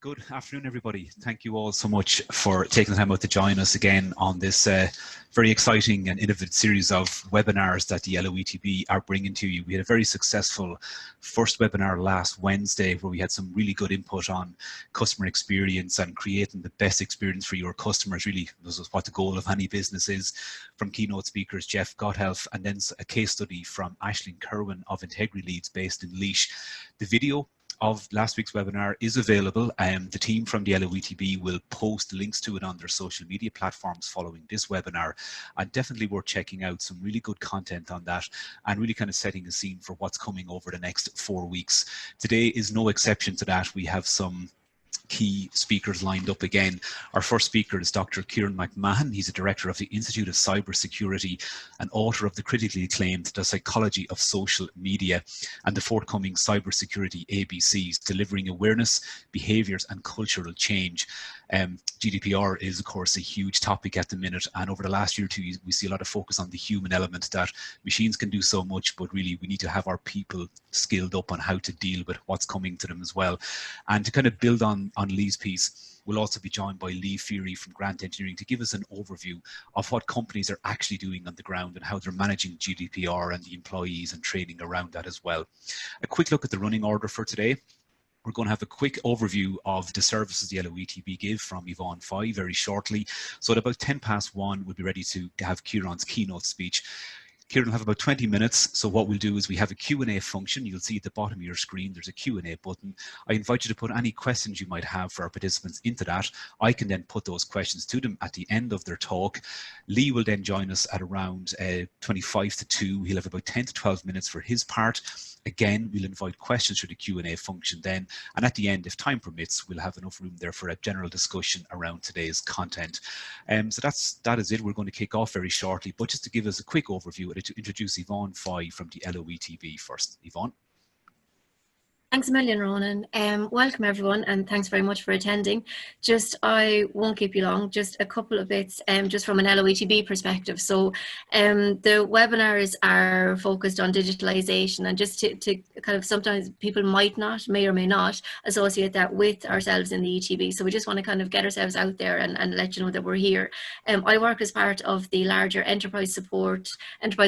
Good afternoon, everybody. Thank you all so much for taking the time out to join us again on this very exciting and innovative series of webinars that the LOETB are bringing to you. We had a very successful first webinar last Wednesday where we had some really good input on customer experience and creating the best experience for your customers. Really, this is what the goal of any business is, from keynote speakers Jeff Gotthelf and then a case study from Aisling Kerwin of Integrity Leads based in Laois. The video of last week's webinar is available. The team from the LOETB will post links to it on their social media platforms following this webinar, and definitely worth checking out. Some really good content on that and really kind of setting a scene for what's coming over the next 4 weeks. Today is no exception to that. We have some key speakers lined up again. Our first speaker is Dr. Ciarán McMahon. He's a director of the Institute of Cybersecurity and author of the critically acclaimed The Psychology of Social Media and the forthcoming Cybersecurity ABCs, Delivering Awareness, Behaviours and Cultural Change. GDPR is, of course, a huge topic at the minute, and over the last year or two, we see a lot of focus on the human element, that machines can do so much, but really we need to have our people skilled up on how to deal with what's coming to them as well. And to kind of build on Lee's piece, we'll also be joined by Lee Feary from Grant Engineering to give us an overview of what companies are actually doing on the ground and how they're managing GDPR and the employees and training around that as well. A quick look at the running order for today. We're going to have a quick overview of the services the LOETB give from Yvonne Foy very shortly. So at about 1:10, we'll be ready to have Ciarán's keynote speech. Ciarán will have about 20 minutes. So what we'll do is we have a Q&A function. You'll see at the bottom of your screen, there's a Q&A button. I invite you to put any questions you might have for our participants into that. I can then put those questions to them at the end of their talk. Lee will then join us at around 25 to 2. He'll have about 10 to 12 minutes for his part. Again, we'll invite questions through the Q&A function then. And at the end, if time permits, we'll have enough room there for a general discussion around today's content. So that is it. We're going to kick off very shortly. But just to give us a quick overview, I'd like to introduce Yvonne Foy from the LOETB first. Yvonne. Thanks a million, Ronan. Welcome everyone, and thanks very much for attending. I won't keep you long, just a couple of bits just from an LOETB perspective. So the webinars are focused on digitalisation, and just to kind of, sometimes people may or may not associate that with ourselves in the ETB. So we just want to kind of get ourselves out there and let you know that we're here. I work as part of the larger enterprise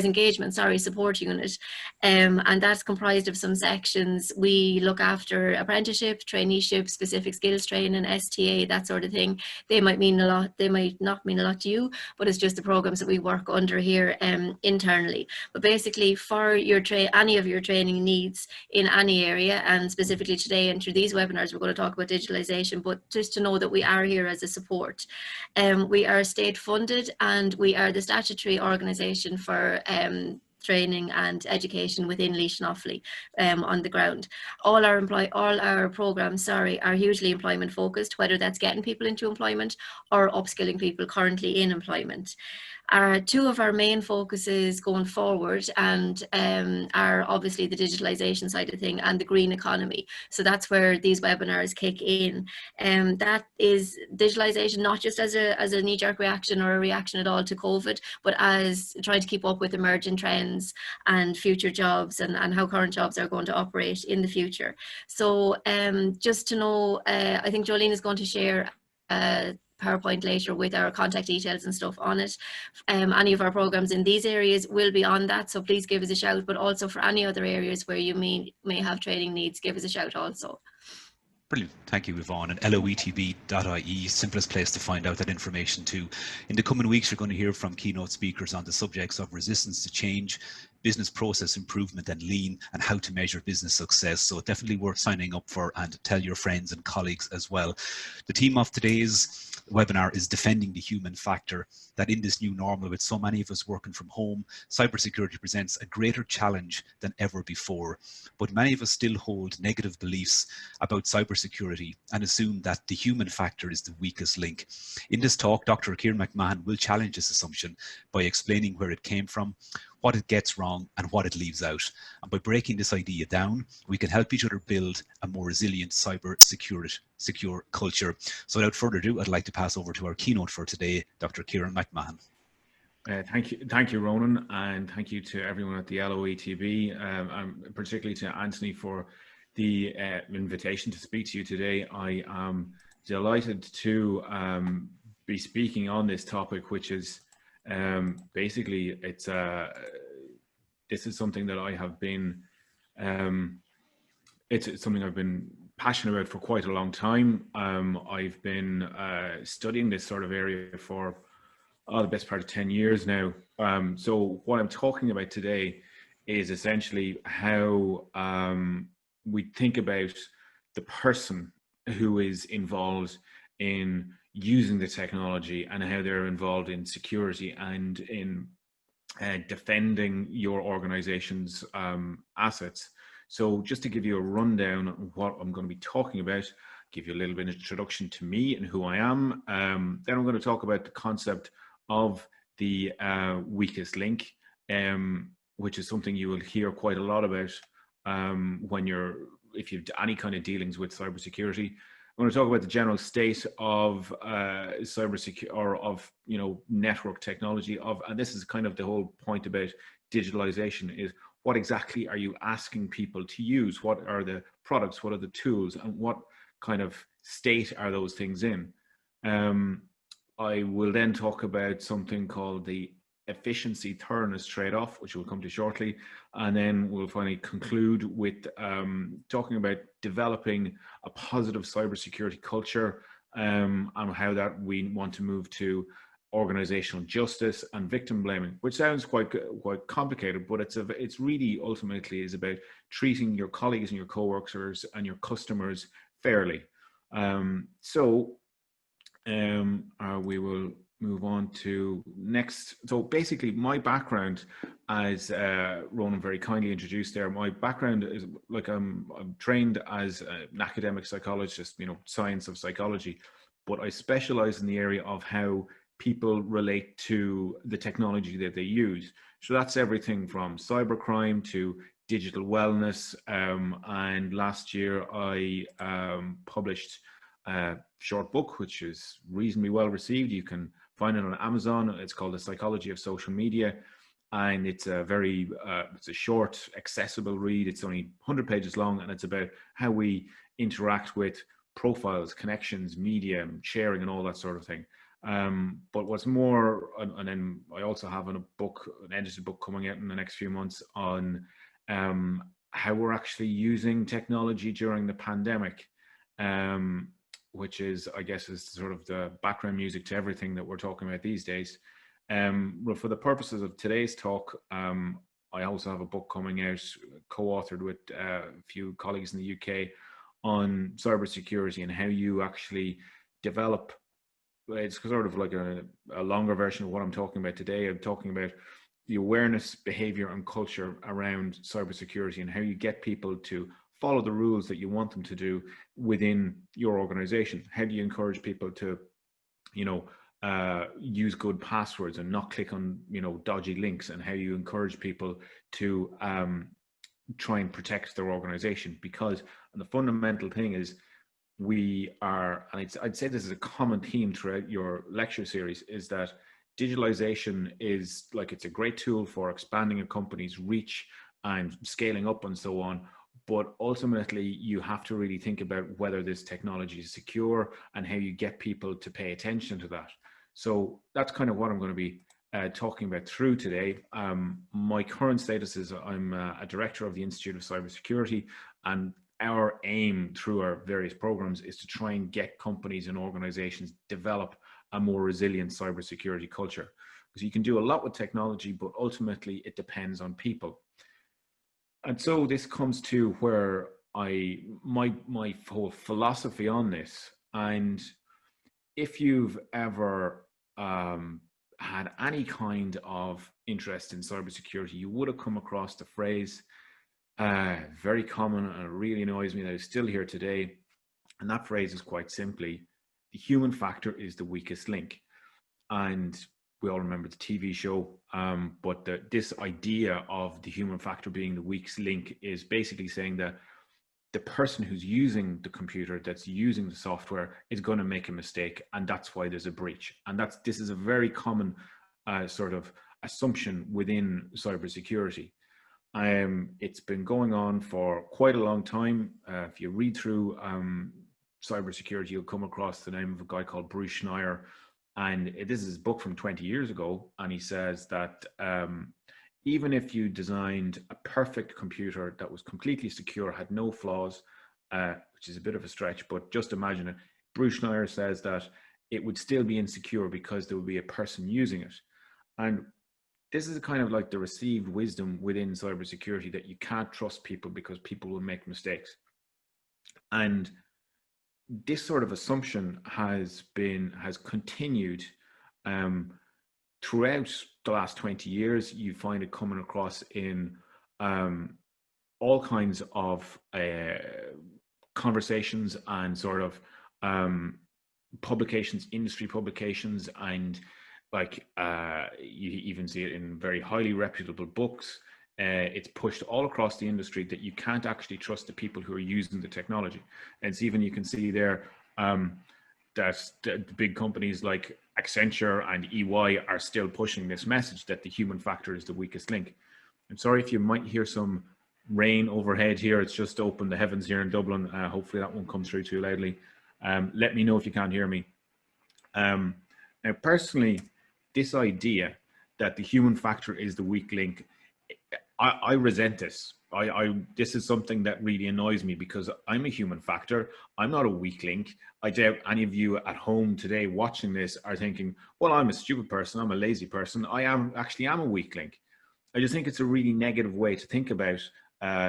engagement support unit, and that's comprised of some sections. We look after apprenticeship, traineeship, specific skills training, STA, that sort of thing. They might mean a lot, they might not mean a lot to you, but it's just the programs that we work under here internally. But basically, for your any of your training needs in any area, and specifically today and through these webinars, we're going to talk about digitalisation, but just to know that we are here as a support. We are state funded, and we are the statutory organisation for training and education within Laois and Offaly on the ground. All our programs, are hugely employment focused, whether that's getting people into employment or upskilling people currently in employment. Two of our main focuses going forward are obviously the digitalisation side of thing and the green economy. So that's where these webinars kick in. That is digitalisation, not just as a knee-jerk reaction or a reaction at all to COVID, but as trying to keep up with emerging trends and future jobs and how current jobs are going to operate in the future. So just to know, I think Jolene is going to share PowerPoint later with our contact details and stuff on it. Any of our programs in these areas will be on that, so please give us a shout, but also for any other areas where you may have training needs, give us a shout also. Brilliant. Thank you, Yvonne. And loetb.ie, simplest place to find out that information too. In the coming weeks, you're going to hear from keynote speakers on the subjects of resistance to change, business process improvement and lean, and how to measure business success. So definitely worth signing up for, and tell your friends and colleagues as well. The theme of today's webinar is defending the human factor, that in this new normal with so many of us working from home, cybersecurity presents a greater challenge than ever before. But many of us still hold negative beliefs about cybersecurity and assume that the human factor is the weakest link. In this talk, Dr. Ciarán McMahon will challenge this assumption by explaining where it came from, what it gets wrong and what it leaves out. And by breaking this idea down, we can help each other build a more resilient cyber secure culture. So without further ado, I'd like to pass over to our keynote for today, Dr. Ciarán McMahon. Thank you, Ronan, and thank you to everyone at the LOETB, and particularly to Anthony for the invitation to speak to you today. I am delighted to be speaking on this topic, which is basically this is something that I have been it's something I've been passionate about for quite a long time. I've been studying this sort of area for the best part of 10 years now. So what I'm talking about today is essentially how we think about the person who is involved in using the technology and how they're involved in security and in defending your organization's assets. So just to give you a rundown of what I'm going to be talking about, give you a little bit of introduction to me and who I am. Then I'm going to talk about the concept of the weakest link, which is something you will hear quite a lot about if you've any kind of dealings with cybersecurity. I'm going to talk about the general state of cybersecurity or of network technology. And this is kind of the whole point about digitalization: is what exactly are you asking people to use? What are the products? What are the tools? And what kind of state are those things in? I will then talk about something called the efficiency thoroughness trade-off, which we'll come to shortly. And then we'll finally conclude with talking about developing a positive cybersecurity culture and how that we want to move to organizational justice and victim blaming, which sounds quite complicated, but it's really ultimately is about treating your colleagues and your coworkers and your customers fairly. We will move on to next. So basically my background, as Ronan very kindly introduced there, my background is like I'm trained as an academic psychologist, science of psychology, but I specialize in the area of how people relate to the technology that they use. So that's everything from cybercrime to digital wellness. And last year I published a short book, which is reasonably well received. You can find it on Amazon. It's called The Psychology of Social Media. And it's a very, it's a short, accessible read. It's only 100 pages long, and it's about how we interact with profiles, connections, media, sharing, and all that sort of thing. But what's more, and then I also have an edited book coming out in the next few months on how we're actually using technology during the pandemic, which is, I guess, is sort of the background music to everything that we're talking about these days. But for the purposes of today's talk, I also have a book coming out, co-authored with a few colleagues in the UK, on cybersecurity and how you actually develop. It's sort of like a longer version of what I'm talking about today. I'm talking about the awareness, behavior, and culture around cybersecurity and how you get people to follow the rules that you want them to do within your organization. How do you encourage people to, use good passwords and not click on, dodgy links, and how you encourage people to try and protect their organization? Because the fundamental thing is, we are, and I'd say this is a common theme throughout your lecture series, is that digitalization is like, it's a great tool for expanding a company's reach and scaling up and so on. But ultimately, you have to really think about whether this technology is secure and how you get people to pay attention to that. So that's kind of what I'm going to be talking about through today. My current status is I'm a director of the Institute of Cybersecurity, and our aim through our various programs is to try and get companies and organizations develop a more resilient cybersecurity culture. Because you can do a lot with technology, but ultimately it depends on people. And so this comes to where my whole philosophy on this. And if you've ever had any kind of interest in cybersecurity, you would have come across the phrase, very common, and it really annoys me that it's still here today. And that phrase is quite simply, the human factor is the weakest link. And we all remember the TV show, but this idea of the human factor being the weakest link is basically saying that the person who's using the computer, that's using the software, is going to make a mistake, and that's why there's a breach. And this is a very common sort of assumption within cybersecurity. It's been going on for quite a long time. If you read through cybersecurity, you'll come across the name of a guy called Birr, and this is his book from 20 years ago. And he says that even if you designed a perfect computer that was completely secure, had no flaws, which is a bit of a stretch, but just imagine it. Birr says that it would still be insecure because there would be a person using it. And this is kind of like the received wisdom within cybersecurity, that you can't trust people because people will make mistakes. And this sort of assumption has continued throughout the last 20 years. You find it coming across in all kinds of conversations and sort of publications, industry publications, and like you even see it in very highly reputable books. It's pushed all across the industry that you can't actually trust the people who are using the technology. And it's even, you can see there that the big companies like Accenture and EY are still pushing this message that the human factor is the weakest link. I'm sorry if you might hear some rain overhead here. It's just opened the heavens here in Dublin. Hopefully that won't come through too loudly. Let me know if you can't hear me. Now, personally, this idea that the human factor is the weak link, I resent this. This is something that really annoys me, because I'm a human factor. I'm not a weak link. I doubt any of you at home today watching this are thinking, well, I'm a stupid person, I'm a lazy person. I am a weak link. I just think it's a really negative way to think about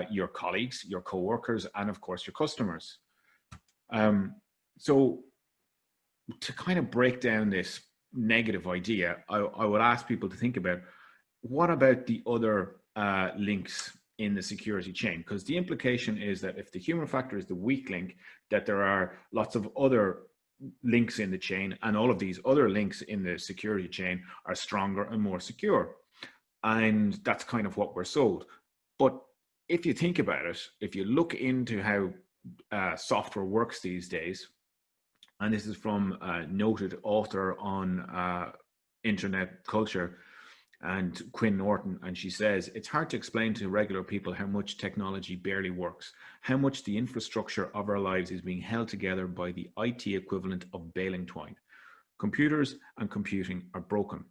your colleagues, your co-workers, and of course your customers. So to kind of break down this negative idea, I would ask people to think about, what about the other links in the security chain? Because the implication is that if the human factor is the weak link, that there are lots of other links in the chain, and all of these other links in the security chain are stronger and more secure. And that's kind of what we're sold. But if you think about it, if you look into how software works these days, and this is from a noted author on internet culture, and Quinn Norton, and she says, it's hard to explain to regular people how much technology barely works, how much the infrastructure of our lives is being held together by the IT equivalent of baling twine. Computers and computing are broken.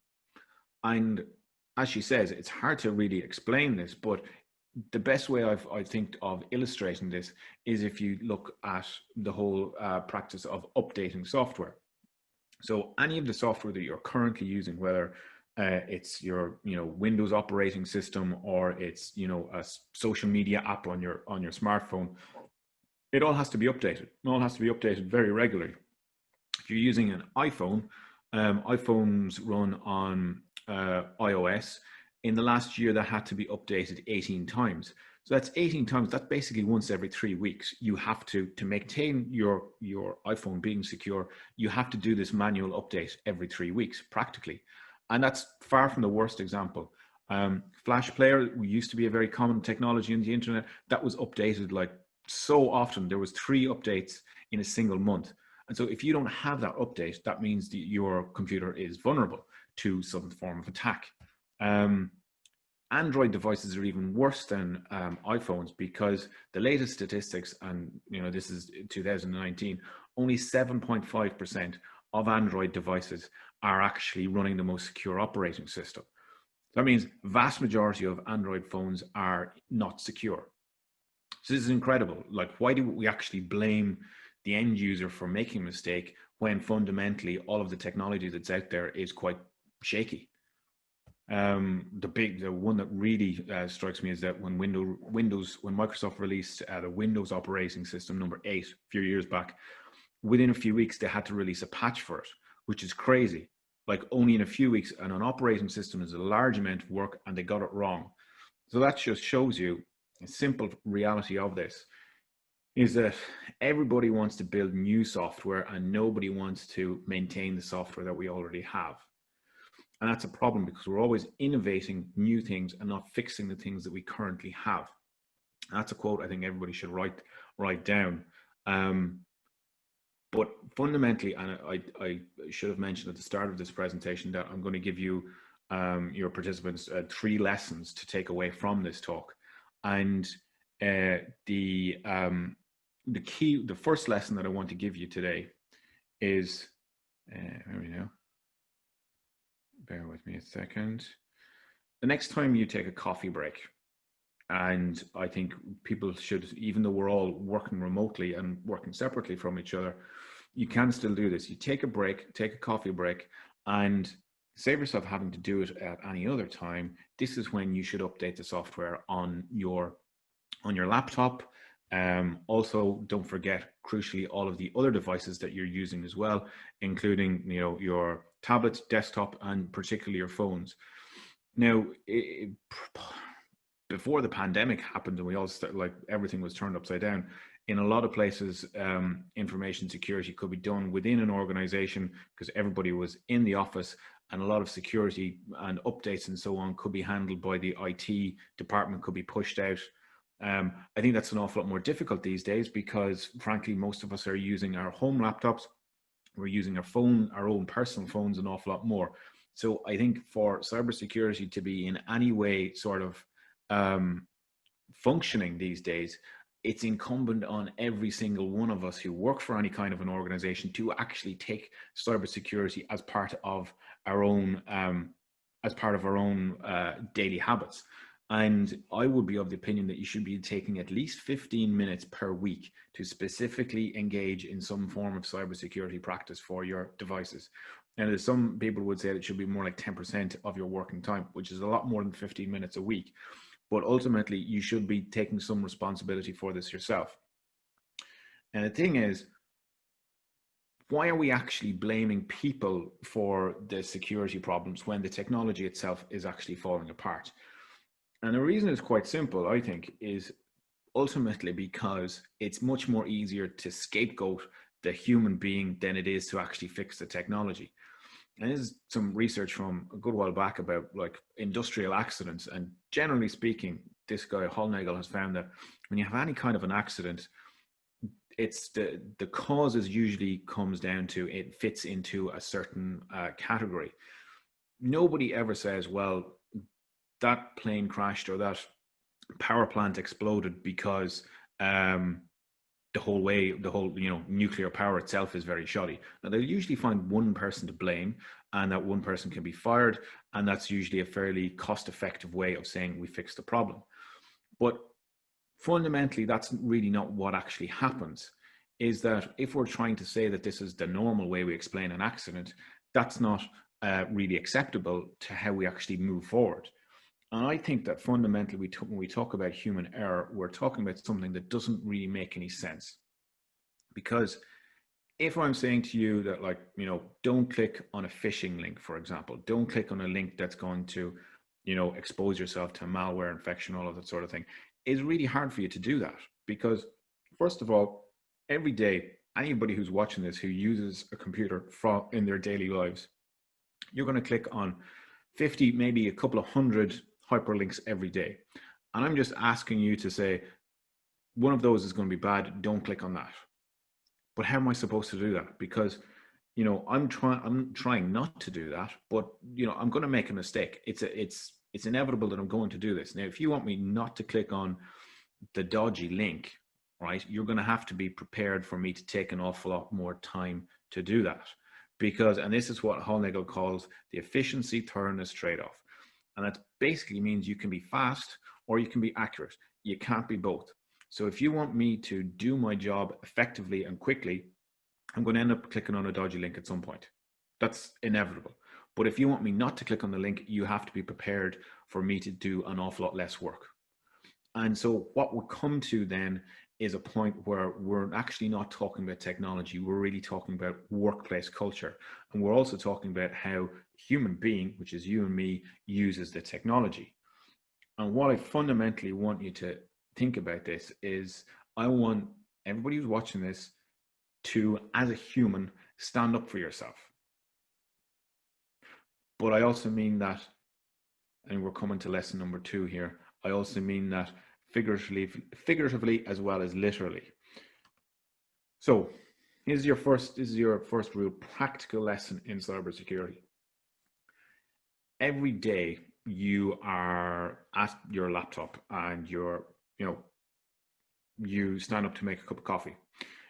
And as she says, it's hard to really explain this, but the best way I think of illustrating this is if you look at the whole practice of updating software. So any of the software that you're currently using, whether it's your Windows operating system, or it's a social media app on your smartphone, it all has to be updated. It all has to be updated very regularly. If you're using an iPhone, iPhones run on iOS. In the last year, that had to be updated 18 times. So that's 18 times. That's basically once every 3 weeks. You have to maintain your iPhone being secure, you have to do this manual update every 3 weeks, practically. And that's far from the worst example. Flash player used to be a very common technology in the internet. That was updated like so often. There was 3 updates in a single month. And so if you don't have that update, that means that your computer is vulnerable to some form of attack. Android devices are even worse than iPhones, because the latest statistics, and this is 2019, only 7.5% of Android devices are actually running the most secure operating system. That means vast majority of Android phones are not secure. So this is incredible. Like, why do we actually blame the end user for making a mistake when fundamentally all of the technology that's out there is quite shaky? The one that really strikes me is that when Microsoft released the Windows operating system number 8 a few years back, within a few weeks they had to release a patch for it, which is crazy. Like, only in a few weeks, and an operating system is a large amount of work, and they got it wrong. So that just shows you a simple reality of this, is that everybody wants to build new software and nobody wants to maintain the software that we already have. And that's a problem, because we're always innovating new things and not fixing the things that we currently have. That's a quote I think everybody should write down. But fundamentally, and I should have mentioned at the start of this presentation that I'm going to give you, your participants, 3 lessons to take away from this talk. And the first lesson that I want to give you today is, here we go. Bear with me a second. The next time you take a coffee break, and I think people should, even though we're all working remotely and working separately from each other, you can still do this. You take a break, take a coffee break, and save yourself having to do it at any other time. This is when you should update the software on your laptop. Also, don't forget, crucially, all of the other devices that you're using as well, including, you know, your tablets, desktop, and particularly your phones. Now, before the pandemic happened and we all like everything was turned upside down, in a lot of places, information security could be done within an organization because everybody was in the office, and a lot of security and updates and so on could be handled by the IT department, could be pushed out. I think that's an awful lot more difficult these days because, frankly, most of us are using our home laptops. We're using our phone, our own personal phones, an awful lot more. So I think for cybersecurity to be in any way sort of functioning these days, it's incumbent on every single one of us who work for any kind of an organization to actually take cybersecurity as part of our own daily habits. And I would be of the opinion that you should be taking at least 15 minutes per week to specifically engage in some form of cybersecurity practice for your devices. And some people would say that it should be more like 10% of your working time, which is a lot more than 15 minutes a week. But ultimately, you should be taking some responsibility for this yourself. And the thing is, why are we actually blaming people for the security problems when the technology itself is actually falling apart? And the reason is quite simple, I think, is ultimately because it's much more easier to scapegoat the human being than it is to actually fix the technology. And this is some research from a good while back about like industrial accidents. And generally speaking, this guy Hollnagel has found that when you have any kind of an accident, it's the causes usually comes down to it fits into a certain category. Nobody ever says, well, that plane crashed or that power plant exploded because the whole nuclear power itself is very shoddy. Now, they'll usually find one person to blame, and that one person can be fired, and that's usually a fairly cost-effective way of saying we fixed the problem. But fundamentally, that's really not what actually happens. Is that if we're trying to say that this is the normal way we explain an accident, that's not really acceptable to how we actually move forward. And I think that fundamentally, when we talk about human error, we're talking about something that doesn't really make any sense. Because if I'm saying to you that, like, you know, don't click on a phishing link, for example, don't click on a link that's going to, you know, expose yourself to malware infection, all of that sort of thing, it's really hard for you to do that. Because first of all, every day, anybody who's watching this who uses a computer in their daily lives, you're going to click on 50, maybe a couple of hundred hyperlinks every day. And I'm just asking you to say, one of those is going to be bad, don't click on that. But how am I supposed to do that? Because, you know, I'm trying not to do that, but, you know, I'm going to make a mistake. It's inevitable that I'm going to do this. Now, if you want me not to click on the dodgy link, right, you're going to have to be prepared for me to take an awful lot more time to do that. Because, and this is what Hollnagel calls the efficiency thoroughness trade-off. And that basically means you can be fast or you can be accurate. You can't be both. So if you want me to do my job effectively and quickly, I'm going to end up clicking on a dodgy link at some point. That's inevitable. But if you want me not to click on the link, you have to be prepared for me to do an awful lot less work. And so what we'll come to then is a point where we're actually not talking about technology. We're really talking about workplace culture. And we're also talking about how human being, which is you and me, uses the technology. And what I fundamentally want you to think about this is I want everybody who's watching this to, as a human, stand up for yourself. But I also mean that, and we're coming to lesson number 2 here, I also mean that figuratively as well as literally. So this is your first real practical lesson in cybersecurity. Every day you are at your laptop and you're, you stand up to make a cup of coffee,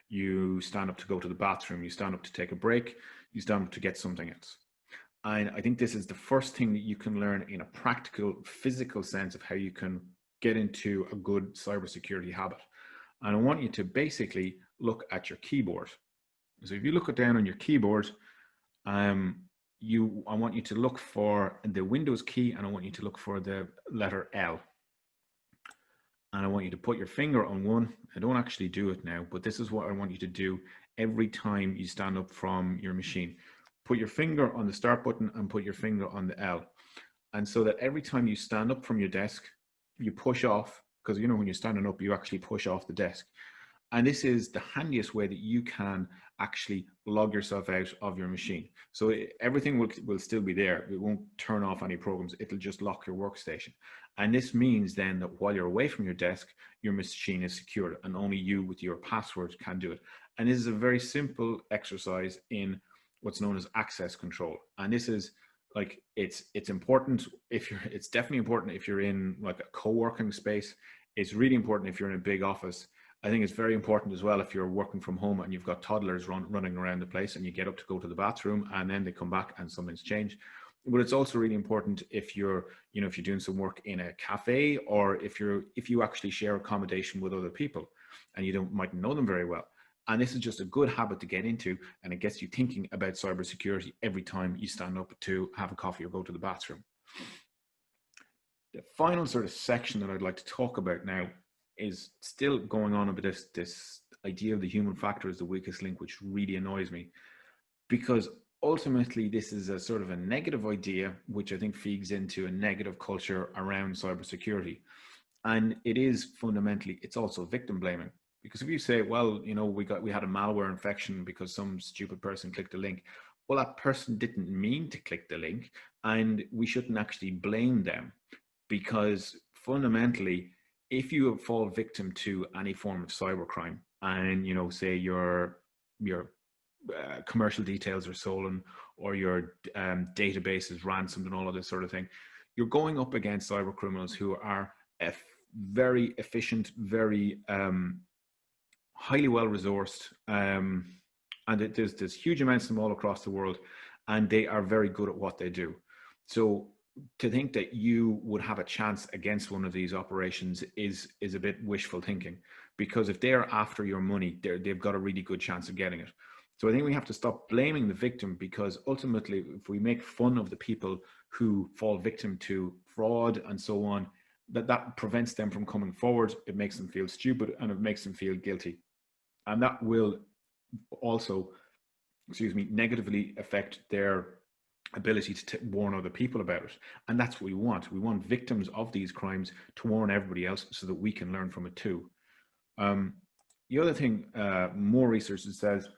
you stand up to go to the bathroom, you stand up to take a break, you stand up to get something else. And I think this is the first thing that you can learn in a practical, physical sense of how you can get into a good cybersecurity habit. And I want you to basically look at your keyboard. So if you look down on your keyboard, I want you to look for the Windows key, and I want you to look for the letter L. And I want you to put your finger on one. I don't actually do it now, but this is what I want you to do every time you stand up from your machine. Put your finger on the start button and put your finger on the L. And so that every time you stand up from your desk, you push off, because when you're standing up, you actually push off the desk. And this is the handiest way that you can actually log yourself out of your machine. So everything will still be there. It won't turn off any programs. It'll just lock your workstation. And this means then that while you're away from your desk, your machine is secured and only you with your password can do it. And this is a very simple exercise in what's known as access control. And this is like, it's important it's definitely important if you're in like a co-working space. It's really important if you're in a big office. I think it's very important as well if you're working from home and you've got toddlers running around the place and you get up to go to the bathroom and then they come back and something's changed. But it's also really important if you're doing some work in a cafe, or if you actually share accommodation with other people and you might know them very well. And this is just a good habit to get into, and it gets you thinking about cybersecurity every time you stand up to have a coffee or go to the bathroom. The final sort of section that I'd like to talk about now is still going on about this idea of the human factor as the weakest link, which really annoys me, because ultimately this is a sort of a negative idea, which I think feeds into a negative culture around cybersecurity. And it is fundamentally, it's also victim blaming. Because if you say, well, we had a malware infection because some stupid person clicked a link, well, that person didn't mean to click the link, and we shouldn't actually blame them, because fundamentally, if you fall victim to any form of cybercrime, and say your commercial details are stolen, or your database is ransomed and all of this sort of thing, you're going up against cyber criminals who are very efficient, very highly well resourced, and there's huge amounts of them all across the world, and they are very good at what they do. So to think that you would have a chance against one of these operations is a bit wishful thinking, because if they're after your money, they've got a really good chance of getting it. So I think we have to stop blaming the victim, because ultimately, if we make fun of the people who fall victim to fraud and so on, that prevents them from coming forward. It makes them feel stupid, and it makes them feel guilty. And that will also, negatively affect their ability to warn other people about it. And that's what we want. We want victims of these crimes to warn everybody else so that we can learn from it too. The other thing more research says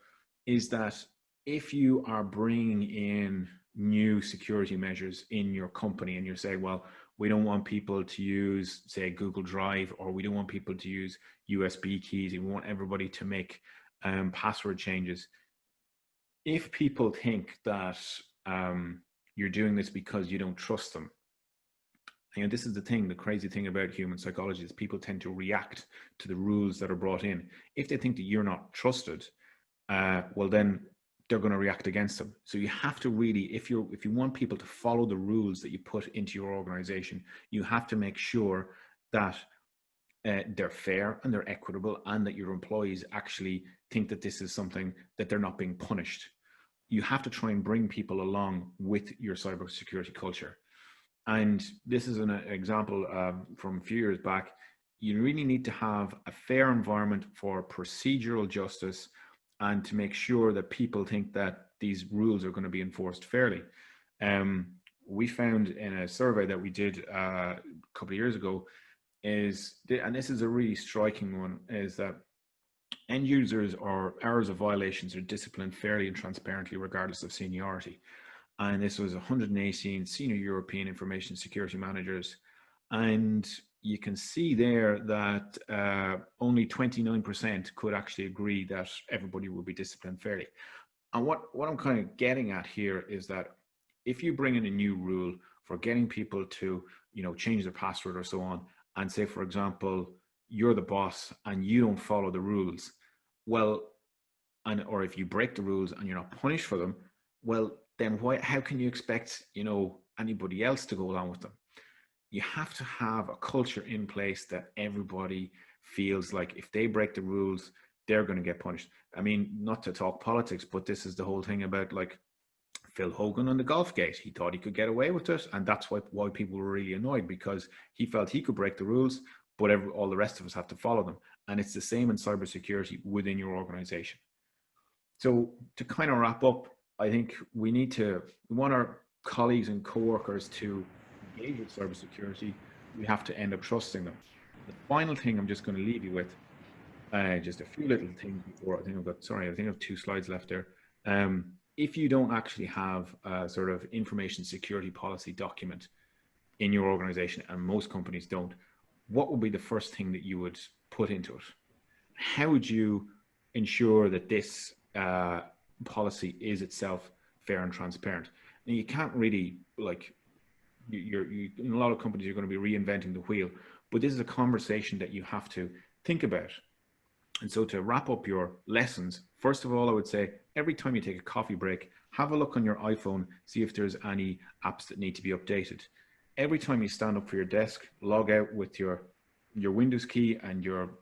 is that if you are bringing in new security measures in your company, and you're saying, well, we don't want people to use, say, Google Drive, or we don't want people to use USB keys, and we want everybody to make password changes. If people think that you're doing this because you don't trust them, this is the crazy thing about human psychology is people tend to react to the rules that are brought in. If they think that you're not trusted, well, then they're going to react against them. So you have to really, if you want people to follow the rules that you put into your organization, you have to make sure that they're fair and they're equitable, and that your employees actually think that this is something that they're not being punished. You have to try and bring people along with your cybersecurity culture. And this is an example from a few years back. You really need to have a fair environment for procedural justice, and to make sure that people think that these rules are going to be enforced fairly. We found in a survey that we did a couple of years ago and this is a really striking one, is that end users or errors of violations are disciplined fairly and transparently regardless of seniority. And this was 118 senior European information security managers. And you can see there that only 29% could actually agree that everybody will be disciplined fairly. And what I'm kind of getting at here is that if you bring in a new rule for getting people to you know, change their password or so on, and say, for example, you're the boss and you don't follow the rules, well, or if you break the rules and you're not punished for them, well, then how can you expect, you know, anybody else to go along with them? You have to have a culture in place that everybody feels like if they break the rules, they're going to get punished. I mean, not to talk politics, but this is the whole thing about like Phil Hogan on the golf gate. He thought he could get away with it, and that's why people were really annoyed, because he felt he could break the rules, but all the rest of us have to follow them. And it's the same in cybersecurity within your organization. So to kind of wrap up, I think we want our colleagues and coworkers to engage with cybersecurity. We have to end up trusting them. The final thing I'm just going to leave you with, just a few little things before I think I have 2 slides left there. If you don't actually have a sort of information security policy document in your organization, and most companies don't, what would be the first thing that you would put into it? How would you ensure that this policy is itself fair and transparent? And you can't really, like, in a lot of companies, you're going to be reinventing the wheel, but this is a conversation that you have to think about. And so to wrap up your lessons, first of all, I would say every time you take a coffee break, have a look on your iPhone, see if there's any apps that need to be updated. Every time you stand up for your desk, log out with your Windows key and your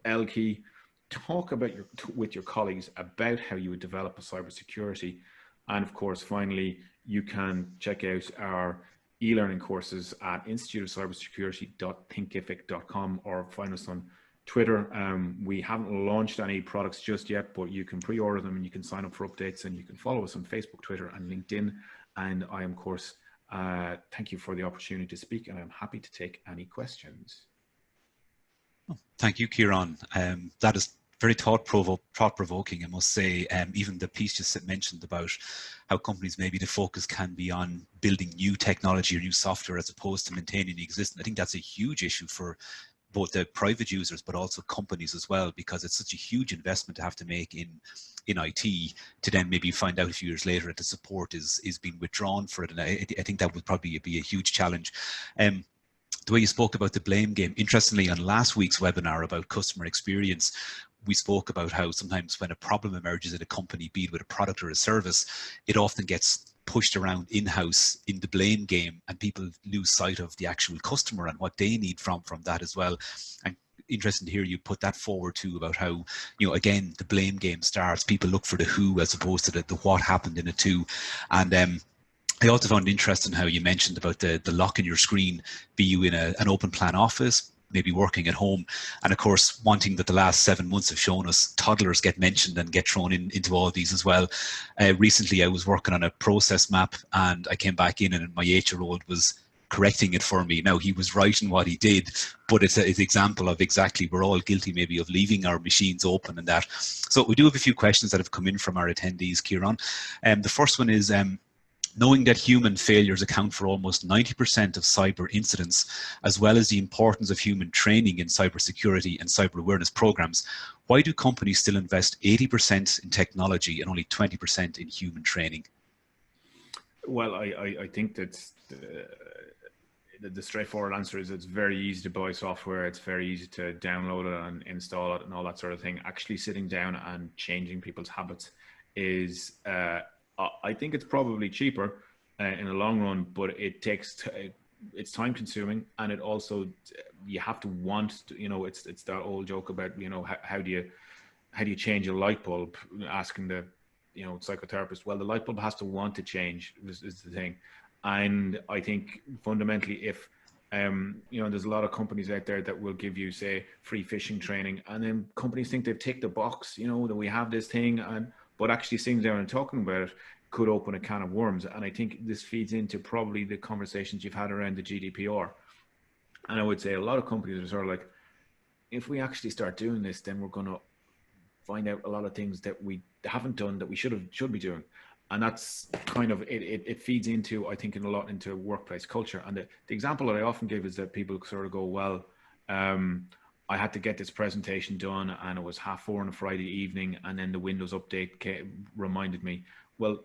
L key. Talk about with your colleagues about how you would develop a cybersecurity. And of course, finally, you can check out our e-learning courses at instituteofcybersecurity.thinkific.com, or find us on Twitter. We haven't launched any products just yet, but you can pre-order them and you can sign up for updates, and you can follow us on Facebook, Twitter, and LinkedIn. And I am, of course, thank you for the opportunity to speak, and I'm happy to take any questions. Thank you, Ciarán. That is very thought-provoking, I must say. Even the piece just mentioned about how companies, maybe the focus can be on building new technology or new software as opposed to maintaining the existing. I think that's a huge issue for both the private users, but also companies as well, because it's such a huge investment to have to make in IT, to then maybe find out a few years later that the support is being withdrawn for it. And I think that would probably be a huge challenge. The way you spoke about the blame game, interestingly, on last week's webinar about customer experience, we spoke about how sometimes when a problem emerges in a company, be it with a product or a service, it often gets pushed around in-house in the blame game, and people lose sight of the actual customer and what they need from that as well. And interesting to hear you put that forward too, about how, you know, again, the blame game starts, people look for the who as opposed to the what happened in it too. And I also found it interesting how you mentioned about the lock in your screen, be you in an open plan office, maybe working at home, and of course wanting that the last 7 months have shown us toddlers get mentioned and get thrown into all these as well. Recently I was working on a process map, and I came back in and my 8-year-old was correcting it for me. Now, he was right in what he did, but it's an example of exactly, we're all guilty maybe of leaving our machines open and that. So we do have a few questions that have come in from our attendees, Ciarán. The first one is, knowing that human failures account for almost 90% of cyber incidents, as well as the importance of human training in cybersecurity and cyber awareness programs, why do companies still invest 80% in technology and only 20% in human training? Well, I think that's the straightforward answer is it's very easy to buy software. It's very easy to download it and install it and all that sort of thing. Actually sitting down and changing people's habits is, I think it's probably cheaper in the long run, but it takes, it's time consuming, and it also, you have to want to, you know, it's that old joke about, you know, how do you change a light bulb, asking the, you know, psychotherapist. Well, the light bulb has to want to change is the thing. And I think fundamentally, if you know, there's a lot of companies out there that will give you, say, free phishing training, and then companies think they've ticked the box, you know, that we have this thing, but actually sitting down and talking about it could open a can of worms. And I think this feeds into probably the conversations you've had around the GDPR. And I would say a lot of companies are sort of like, if we actually start doing this, then we're going to find out a lot of things that we haven't done that we should be doing. And that's kind of, it feeds into, I think, in a lot into workplace culture. And the example that I often give is that people sort of go, well, I had to get this presentation done and it was 4:30 on a Friday evening, and then the Windows update reminded me. Well,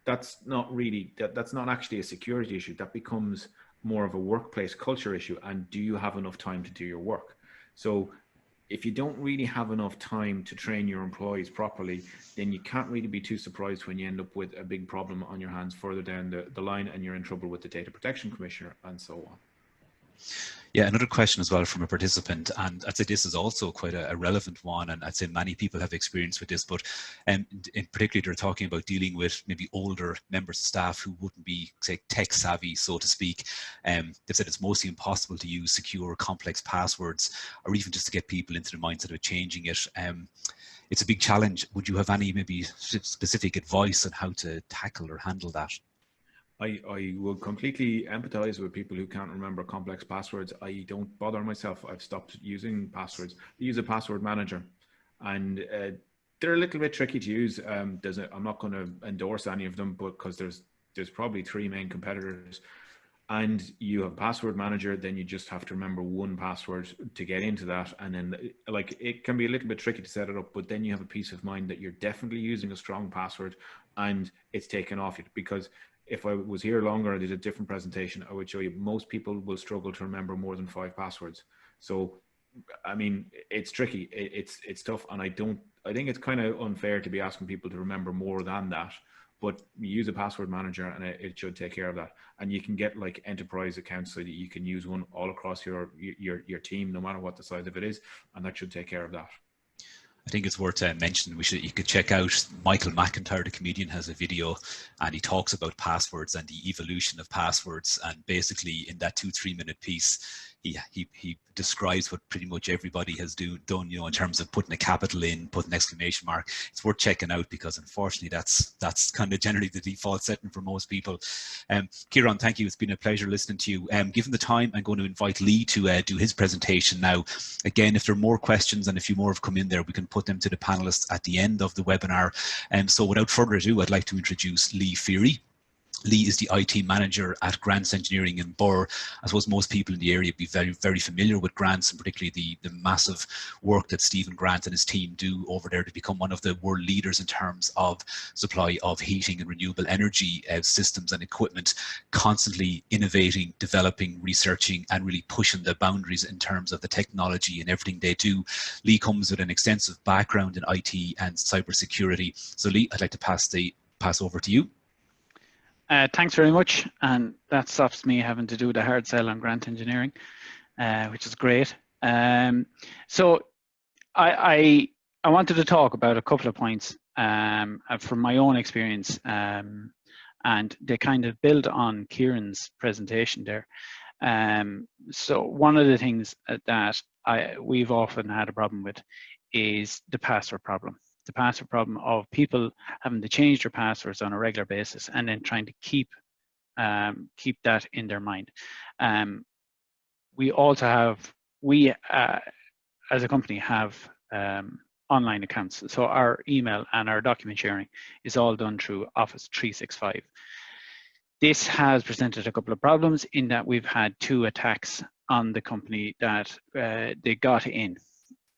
that's not really, that's not actually a security issue. That becomes more of a workplace culture issue, and do you have enough time to do your work? So if you don't really have enough time to train your employees properly, then you can't really be too surprised when you end up with a big problem on your hands further down the line, and you're in trouble with the Data Protection Commissioner and so on. Yeah, another question as well from a participant, and I'd say this is also quite a relevant one, and I'd say many people have experience with this, but in particular they're talking about dealing with maybe older members of staff who wouldn't be, say, tech savvy, so to speak. They've said it's mostly impossible to use secure, complex passwords, or even just to get people into the mindset of changing it. It's a big challenge. Would you have any maybe specific advice on how to tackle or handle that? I would completely empathize with people who can't remember complex passwords. I don't bother myself. I've stopped using passwords. I use a password manager, and they're a little bit tricky to use. I'm not going to endorse any of them, but because there's probably 3 main competitors, and you have password manager, then you just have to remember one password to get into that, and then like it can be a little bit tricky to set it up, but then you have a peace of mind that you're definitely using a strong password and it's taken off it. Because if I was here longer, I did a different presentation, I would show you most people will struggle to remember more than 5 passwords. So, I mean, it's tricky. It's tough. And I think it's kind of unfair to be asking people to remember more than that, but you use a password manager and it should take care of that. And you can get like enterprise accounts so that you can use one all across your team, no matter what the size of it is. And that should take care of that. I think it's worth mentioning. You could check out Michael McIntyre, the comedian, has a video, and he talks about passwords and the evolution of passwords. And basically, in that 2-3 minute piece, he describes what pretty much everybody has done, you know, in terms of putting a capital in, putting an exclamation mark. It's worth checking out because unfortunately that's kind of generally the default setting for most people. Ciarán, thank you. It's been a pleasure listening to you. Given the time, I'm going to invite Lee to do his presentation now. Again, if there are more questions and a few more have come in there, we can put them to the panelists at the end of the webinar. So without further ado, I'd like to introduce Lee Feary. Lee is the IT manager at Grants Engineering in Birr. I suppose most people in the area would be very, very familiar with Grants, and particularly the massive work that Stephen Grant and his team do over there to become one of the world leaders in terms of supply of heating and renewable energy systems and equipment, constantly innovating, developing, researching, and really pushing the boundaries in terms of the technology and everything they do. Lee comes with an extensive background in IT and cybersecurity. So Lee, I'd like to pass over to you. Thanks very much, and that stops me having to do the hard sell on Grant Engineering, which is great. So I wanted to talk about a couple of points from my own experience, and they kind of build on Ciarán's presentation there. So one of the things that we've often had a problem with is the password problem. The password problem of people having to change their passwords on a regular basis and then trying to keep that in their mind. We also have, as a company have online accounts. So our email and our document sharing is all done through Office 365. This has presented a couple of problems in that we've had 2 attacks on the company that they got in.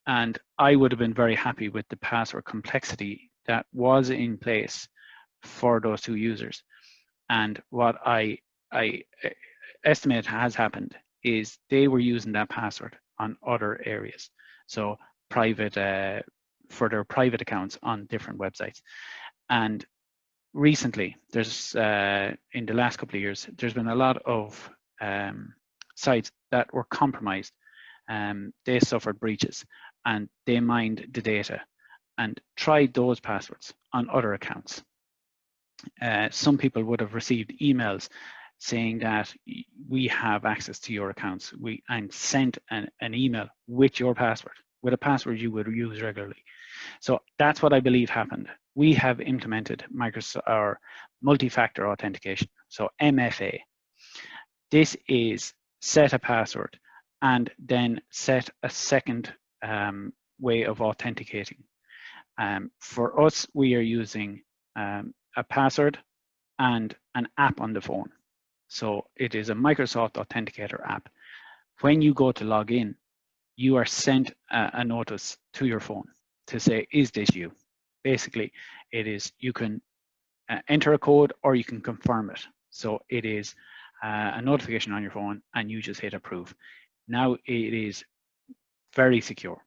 And I would have been very happy with the password complexity that was in place for those 2 users. And what I estimate has happened is they were using that password on other areas. So private, for their private accounts on different websites. And recently, there's in the last couple of years, there's been a lot of sites that were compromised. They suffered breaches and they mined the data and tried those passwords on other accounts. Some people would have received emails saying that we have access to your accounts and sent an email with your password, with a password you would use regularly. So that's what I believe happened. We have implemented Microsoft or multi-factor authentication, so MFA. This is set a password and then set a second way of authenticating. For us, we are using a password and an app on the phone. So it is a Microsoft Authenticator app. When you go to log in, you are sent a notice to your phone to say, is this you? Basically, it is, you can enter a code or you can confirm it. So it is a notification on your phone, and you just hit approve. Now it is very secure.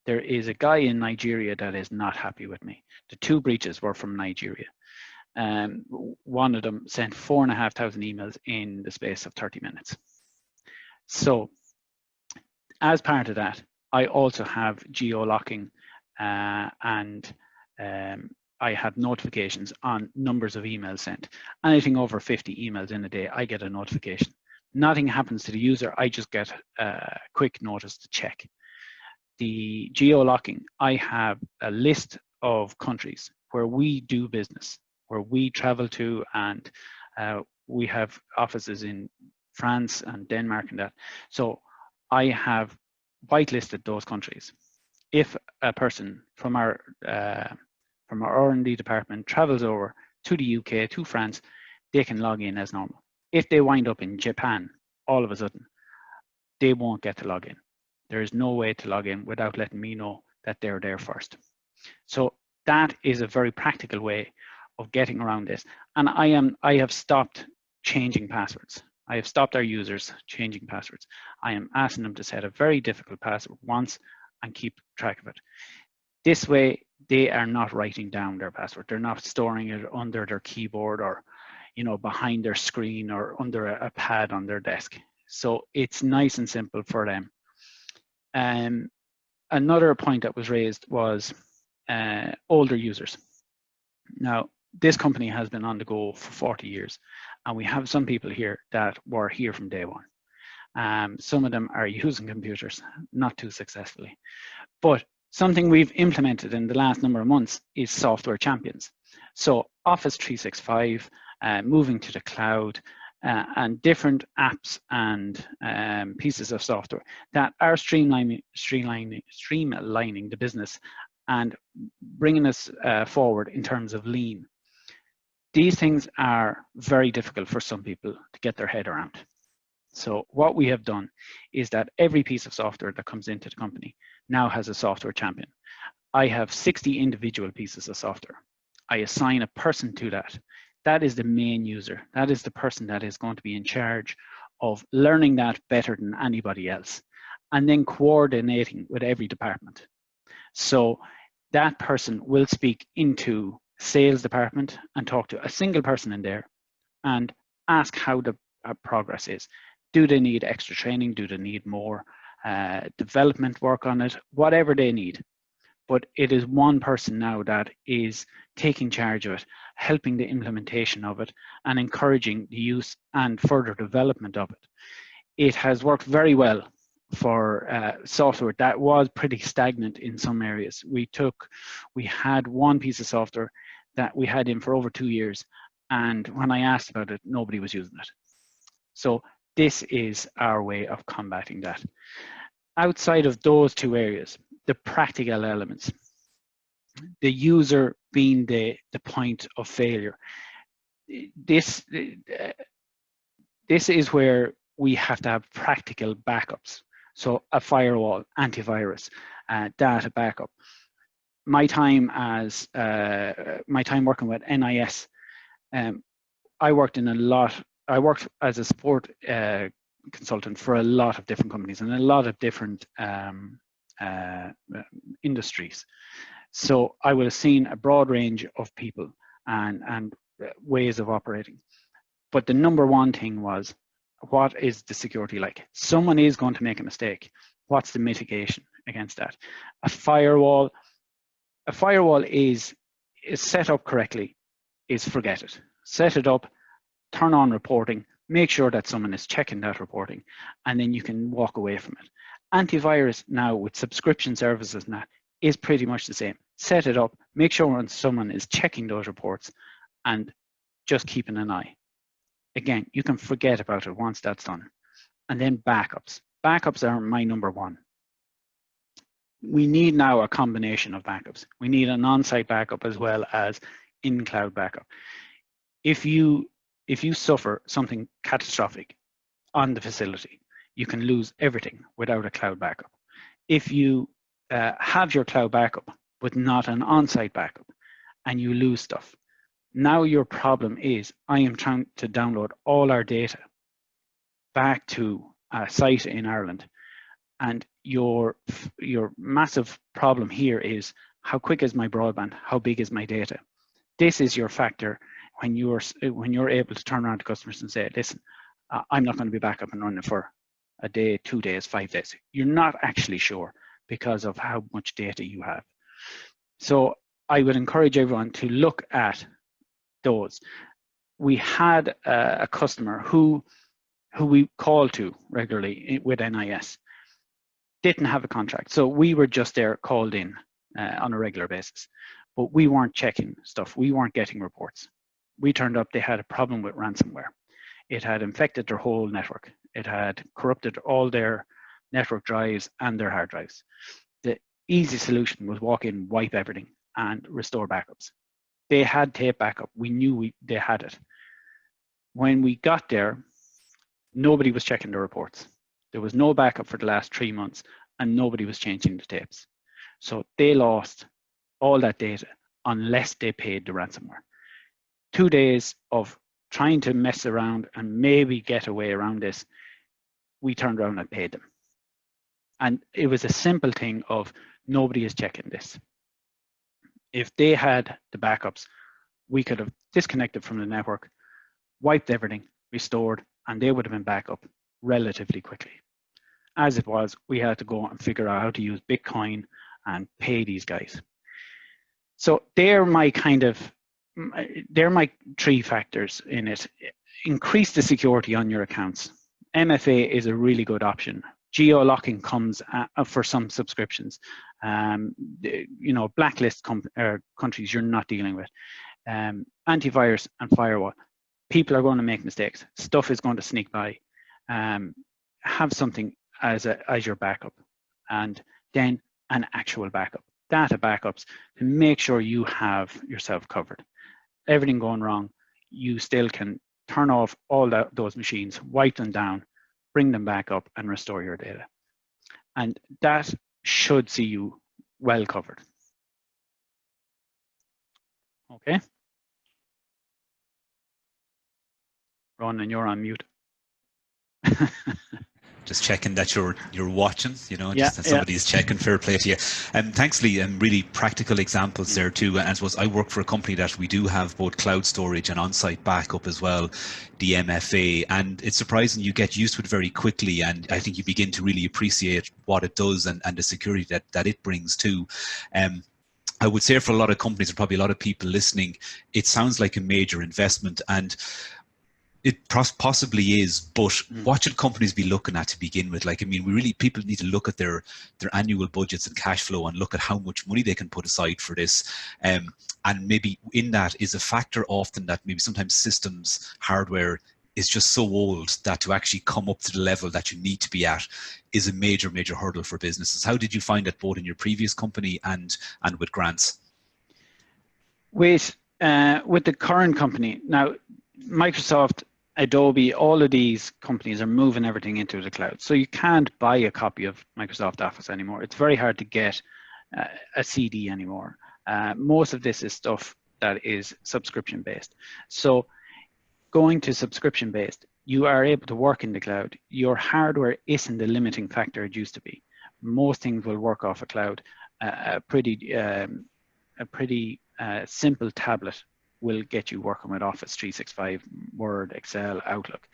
There is a guy in Nigeria that is not happy with me. The 2 breaches were from Nigeria. One of them sent 4,500 emails in the space of 30 minutes. So as part of that, I also have geo-locking and I have notifications on numbers of emails sent. Anything over 50 emails in a day, I get a notification. Nothing happens to the user, I just get a quick notice to check. The geo-locking, I have a list of countries where we do business, where we travel to, and we have offices in France and Denmark and that. So I have whitelisted those countries. If a person from our R&D department travels over to the UK, to France, they can log in as normal. If they wind up in Japan, all of a sudden, they won't get to log in. There is no way to log in without letting me know that they're there first. So that is a very practical way of getting around this. And I have stopped changing passwords. I have stopped our users changing passwords. I am asking them to set a very difficult password once and keep track of it. This way, they are not writing down their password. They're not storing it under their keyboard or, you know, behind their screen or under a pad on their desk. So it's nice and simple for them. Another point that was raised was older users. Now, this company has been on the go for 40 years, and we have some people here that were here from day one. Some of them are using computers, not too successfully. But something we've implemented in the last number of months is software champions. So Office 365, moving to the cloud, and different apps and pieces of software that are streamlining the business and bringing us forward in terms of lean. These things are very difficult for some people to get their head around. So what we have done is that every piece of software that comes into the company now has a software champion. I have 60 individual pieces of software. I assign a person to that. That is the main user. That is the person that is going to be in charge of learning that better than anybody else, and then coordinating with every department. So that person will speak into sales department and talk to a single person in there and ask how the progress is. Do they need extra training? Do they need more development work on it? Whatever they need. But it is one person now that is taking charge of it, helping the implementation of it, and encouraging the use and further development of it. It has worked very well for software that was pretty stagnant in some areas. We had one piece of software that we had in for over 2 years, and when I asked about it, nobody was using it. So this is our way of combating that. Outside of those 2 areas, the practical elements, the user being the point of failure, this is where we have to have practical backups. So a firewall, antivirus, data backup. My time working with NIS, I worked as a support consultant for a lot of different companies and a lot of different industries. So I would have seen a broad range of people and ways of operating. But the number one thing was, what is the security like? Someone is going to make a mistake. What's the mitigation against that? A firewall is set up correctly, is forget it. Set it up, turn on reporting, make sure that someone is checking that reporting, and then you can walk away from it. Antivirus now with subscription services and that is pretty much the same. Set it up, make sure when someone is checking those reports, and just keeping an eye. Again, you can forget about it once that's done. And then backups. Backups are my number one. We need now a combination of backups. We need an on-site backup as well as in-cloud backup. If you suffer something catastrophic on the facility, you can lose everything without a cloud backup. If you have your cloud backup but not an on-site backup and you lose stuff, now your problem is, I am trying to download all our data back to a site in Ireland, and your massive problem here is, how quick is my broadband? How big is my data? This is your factor when you're able to turn around to customers and say, listen, I'm not going to be back up and running for a day, 2 days, 5 days. You're not actually sure because of how much data you have. So I would encourage everyone to look at those. We had a customer who we called to regularly with NIS, didn't have a contract. So we were just there called in on a regular basis, but we weren't checking stuff. We weren't getting reports. We turned up, they had a problem with ransomware. It had infected their whole network. It had corrupted all their network drives and their hard drives. The easy solution was walk in, wipe everything, and restore backups. They had tape backup. We knew they had it. When we got there, nobody was checking the reports. There was no backup for the last 3 months, and nobody was changing the tapes. So they lost all that data unless they paid the ransomware. 2 days of trying to mess around and maybe get a way around this, we turned around and paid them. And it was a simple thing of nobody is checking this. If they had the backups, we could have disconnected from the network, wiped everything, restored, and they would have been back up relatively quickly. As it was, we had to go and figure out how to use Bitcoin and pay these guys. So they're my 3 factors in it. Increase the security on your accounts. MFA is a really good option. Geo-locking comes for some subscriptions. Blacklist countries you're not dealing with. Antivirus and firewall. People are going to make mistakes. Stuff is going to sneak by. Have something as your backup, and then an actual backup. Data backups to make sure you have yourself covered. Everything going wrong, you still can turn off all those machines, wipe them down, bring them back up, and restore your data. And that should see you well covered. Okay. Ron, and you're on mute. Just checking that you're watching, just that somebody's checking. Fair play to you. Thanks, Lee. Really practical examples there too. And I suppose I work for a company that we do have both cloud storage and on-site backup as well, the MFA. And it's surprising you get used to it very quickly. And I think you begin to really appreciate what it does and the security that it brings too. I would say for a lot of companies and probably a lot of people listening, it sounds like a major investment. And it possibly is, but what should companies be looking at to begin with? People need to look at their annual budgets and cash flow and look at how much money they can put aside for this. And maybe in that is a factor often that maybe sometimes systems, hardware is just so old that to actually come up to the level that you need to be at is a major, major hurdle for businesses. How did you find it both in your previous company and with grants? With the current company, now Microsoft, Adobe, all of these companies are moving everything into the cloud. So you can't buy a copy of Microsoft Office anymore. It's very hard to get a CD anymore. Most of this is stuff that is subscription based. So going to subscription based, you are able to work in the cloud. Your hardware isn't the limiting factor it used to be. Most things will work off a cloud. A pretty simple tablet will get you working with Office 365, Word, Excel, Outlook.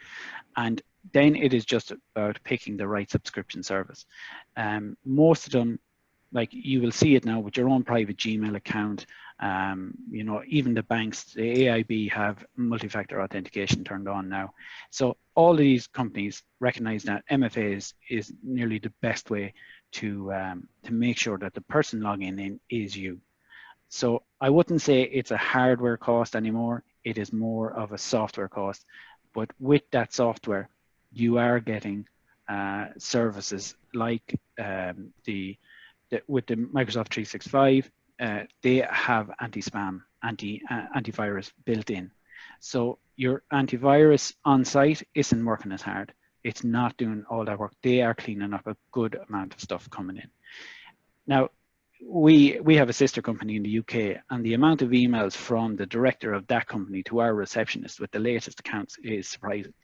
And then it is just about picking the right subscription service. Most of them, like you will see it now with your own private Gmail account, even the banks, the AIB have multi-factor authentication turned on now. So all of these companies recognize that MFA is nearly the best way to make sure that the person logging in is you. So I wouldn't say it's a hardware cost anymore. It is more of a software cost. But with that software, you are getting services like with the Microsoft 365, they have anti-spam, antivirus built in. So your antivirus on site isn't working as hard. It's not doing all that work. They are cleaning up a good amount of stuff coming in. Now, we have a sister company in the UK, and the amount of emails from the director of that company to our receptionist with the latest accounts is surprising.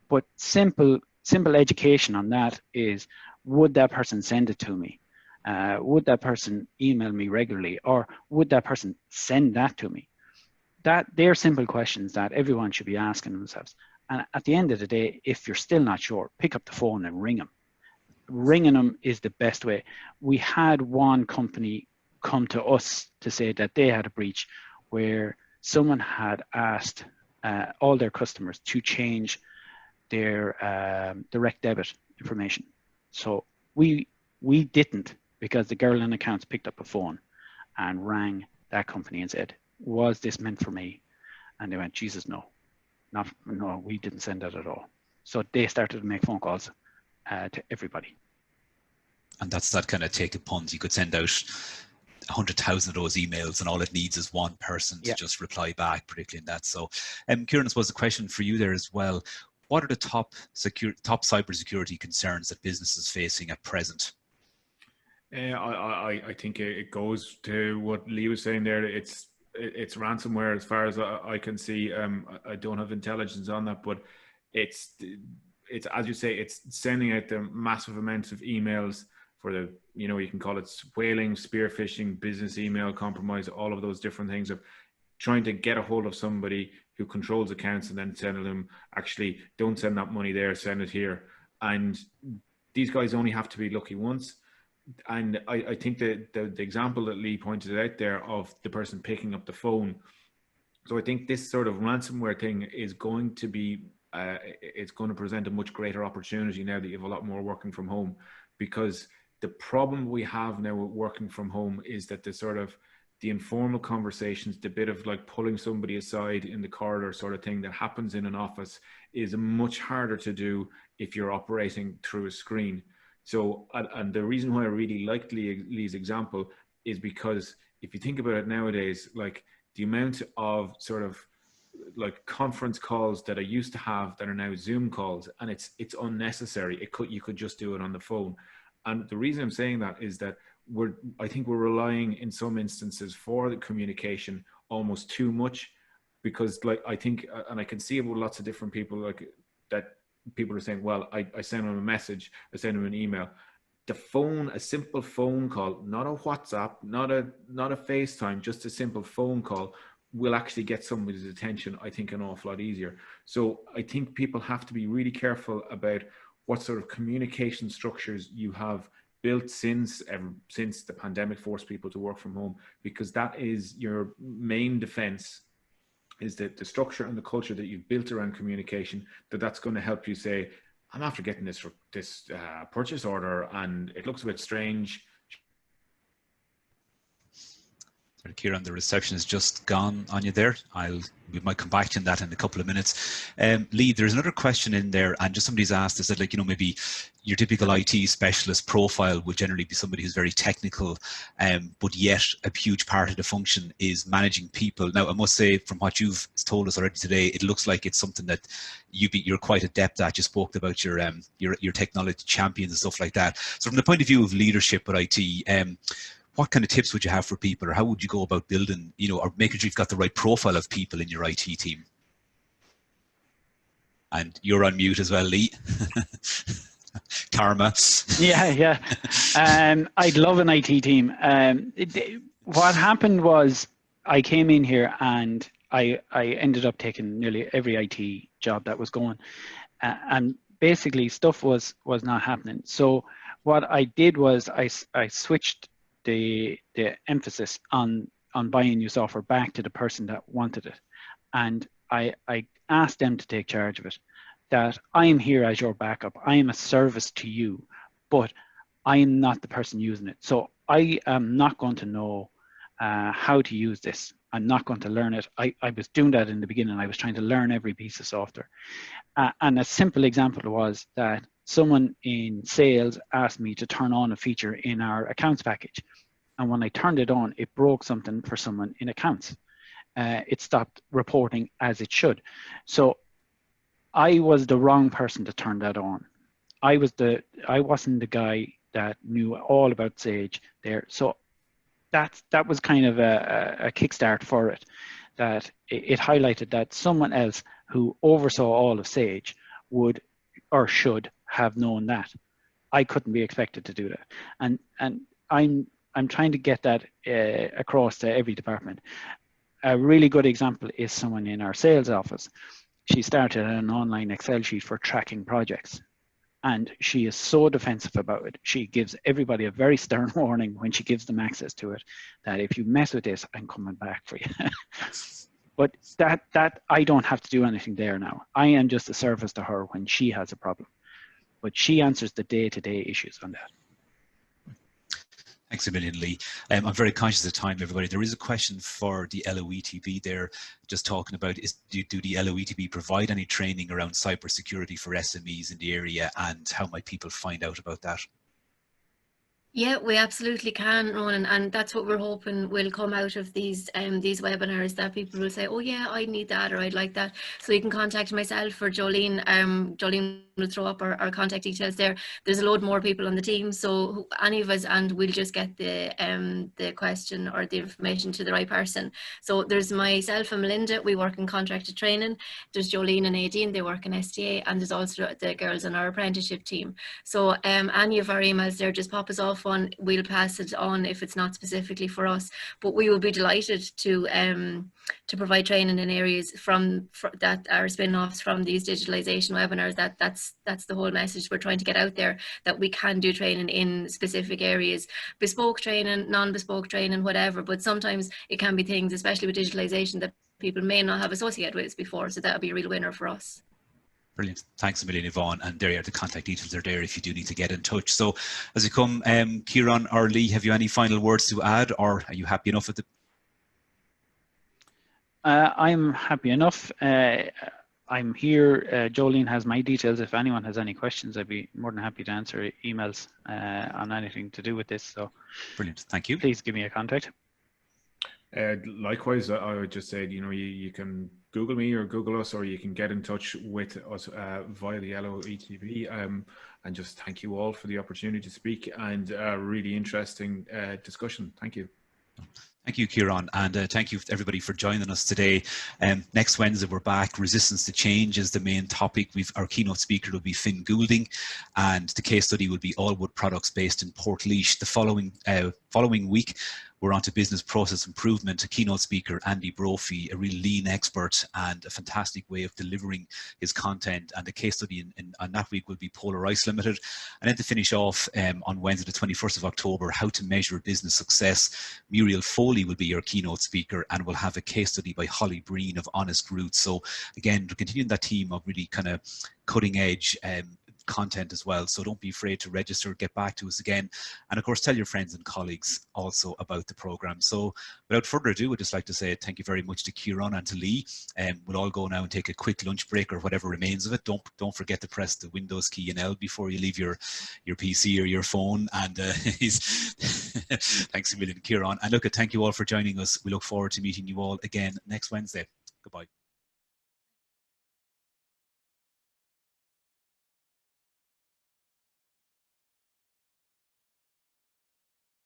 But simple simple education on that is, would that person send it to me? Would that person email me regularly, or would that person send that to me? They're simple questions that everyone should be asking themselves. And at the end of the day, if you're still not sure, pick up the phone and ring them. Ringing them is the best way. We had one company come to us to say that they had a breach where someone had asked all their customers to change their direct debit information. So we didn't, because the girl in accounts picked up a phone and rang that company and said, was this meant for me? And they went, Jesus, no, no, we didn't send that at all. So they started to make phone calls to everybody. And that's that kind of take it puns. You could send out 100,000 of those emails, and all it needs is one person to just reply back, particularly in that. So, Ciarán, I suppose a question for you there as well. What are the top cybersecurity concerns that businesses are facing at present? I think it goes to what Lee was saying there. It's ransomware, as far as I can see. I don't have intelligence on that, but it's as you say, it's sending out the massive amounts of emails for the, you know, you can call it whaling, spear phishing, business email compromise, all of those different things of trying to get a hold of somebody who controls accounts and then sending them, actually, don't send that money there, send it here. And these guys only have to be lucky once. And I think that the example that Lee pointed out there of the person picking up the phone. So I think this sort of ransomware thing is going to be, it's going to present a much greater opportunity now that you have a lot more working from home, because the problem we have now with working from home is that the informal conversations, the bit of like pulling somebody aside in the corridor sort of thing that happens in an office is much harder to do if you're operating through a screen. So, and the reason why I really liked Lee's example is because if you think about it nowadays, like the amount of sort of like conference calls that I used to have that are now Zoom calls, and it's unnecessary. You could just do it on the phone. And the reason I'm saying that is that I think we're relying in some instances for the communication almost too much, because like I think, and I can see it with lots of different people, like that people are saying, well, I send them a message, I send them an email. The phone, a simple phone call, not a WhatsApp, not a FaceTime, just a simple phone call will actually get somebody's attention, I think, an awful lot easier. So I think people have to be really careful about what sort of communication structures you have built since the pandemic forced people to work from home, because that is your main defense, is that the structure and the culture that you've built around communication, that's going to help you say, I'm after getting this purchase order and it looks a bit strange. Ciarán, the reception has just gone on you there. We might come back to that in a couple of minutes. Lee, there's another question in there, and just somebody's asked, is that, like, you know, maybe your typical IT specialist profile would generally be somebody who's very technical, but yet a huge part of the function is managing people. Now, I must say, from what you've told us already today, it looks like it's something that you're quite adept at. You spoke about your technology champions and stuff like that. So from the point of view of leadership at IT, what kind of tips would you have for people, or how would you go about building, you know, or making sure you've got the right profile of people in your IT team? And you're on mute as well, Lee. Karma. Yeah. I'd love an IT team. What happened was I came in here and I ended up taking nearly every IT job that was going, and basically stuff was not happening. So what I did was I switched the emphasis on buying new software back to the person that wanted it, and I asked them to take charge of it. That I am here as your backup. I am a service to you, but I am not the person using it. So I am not going to know how to use this. I'm not going to learn it. I was doing that in the beginning. I was trying to learn every piece of software. And a simple example was that someone in sales asked me to turn on a feature in our accounts package. And when I turned it on, it broke something for someone in accounts. It stopped reporting as it should. So I was the wrong person to turn that on. I wasn't the guy that knew all about Sage there. So that was kind of a kickstart for it. That it highlighted that someone else who oversaw all of Sage would or should have known that. I couldn't be expected to do that. And I'm trying to get that across to every department. A really good example is someone in our sales office. She started an online Excel sheet for tracking projects. And she is so defensive about it. She gives everybody a very stern warning when she gives them access to it, that if you mess with this, I'm coming back for you. But that I don't have to do anything there now. I am just a service to her when she has a problem. But she answers the day-to-day issues on that. Thanks a million, Lee. I'm very conscious of time, everybody. There is a question for the LOETB there, just talking about, do the LOETB provide any training around cybersecurity for SMEs in the area, and how might people find out about that? Yeah, we absolutely can, Ronan, and that's what we're hoping will come out of these webinars, that people will say, oh yeah, I need that, or I'd like that. So you can contact myself or Jolene. Jolene will throw up our contact details there. There's a load more people on the team, so any of us, and we'll just get the question or the information to the right person. So there's myself and Melinda, we work in contracted training. There's Jolene and Aideen, they work in STA, and there's also the girls on our apprenticeship team. So any of our emails there, just pop us off one, we'll pass it on if it's not specifically for us, but we will be delighted to provide training in areas that are spin-offs from these digitalisation webinars. That's the whole message we're trying to get out there, that we can do training in specific areas, bespoke training, non-bespoke training, whatever, but sometimes it can be things, especially with digitalisation, that people may not have associated with before, so that'll be a real winner for us. Brilliant. Thanks a million, Yvonne. And there you are, the contact details are there if you do need to get in touch. So as you come, Ciarán or Lee, have you any final words to add, or are you happy enough with it? I'm happy enough. I'm here. Jolene has my details. If anyone has any questions, I'd be more than happy to answer emails on anything to do with this. So brilliant. Thank you. Please give me a contact. Likewise, I would just say, you can Google me or Google us, or you can get in touch with us via the LOETB. And just thank you all for the opportunity to speak, and a really interesting discussion. Thank you. Thank you, Ciarán, and thank you everybody for joining us today. Next Wednesday we're back. Resistance to change is the main topic. Our keynote speaker will be Finn Goulding, and the case study will be All Wood Products based in Portlaoise. The following week we're on to business process improvement. A keynote speaker, Andy Brophy, a real lean expert and a fantastic way of delivering his content. And the case study on that week will be Polar Ice Limited. And then to finish off on Wednesday, the 21st of October, how to measure business success. Muriel Foley will be your keynote speaker, and we'll have a case study by Holly Breen of Honest Roots. So again, continuing that theme of really kind of cutting edge content as well. So don't be afraid to register, get back to us again. And of course, tell your friends and colleagues also about the program. So without further ado, I'd just like to say thank you very much to Ciarán and to Lee. We'll all go now and take a quick lunch break, or whatever remains of it. Don't forget to press the Windows key and L before you leave your PC or your phone. And thanks a million, Ciarán. And look, thank you all for joining us. We look forward to meeting you all again next Wednesday. Goodbye.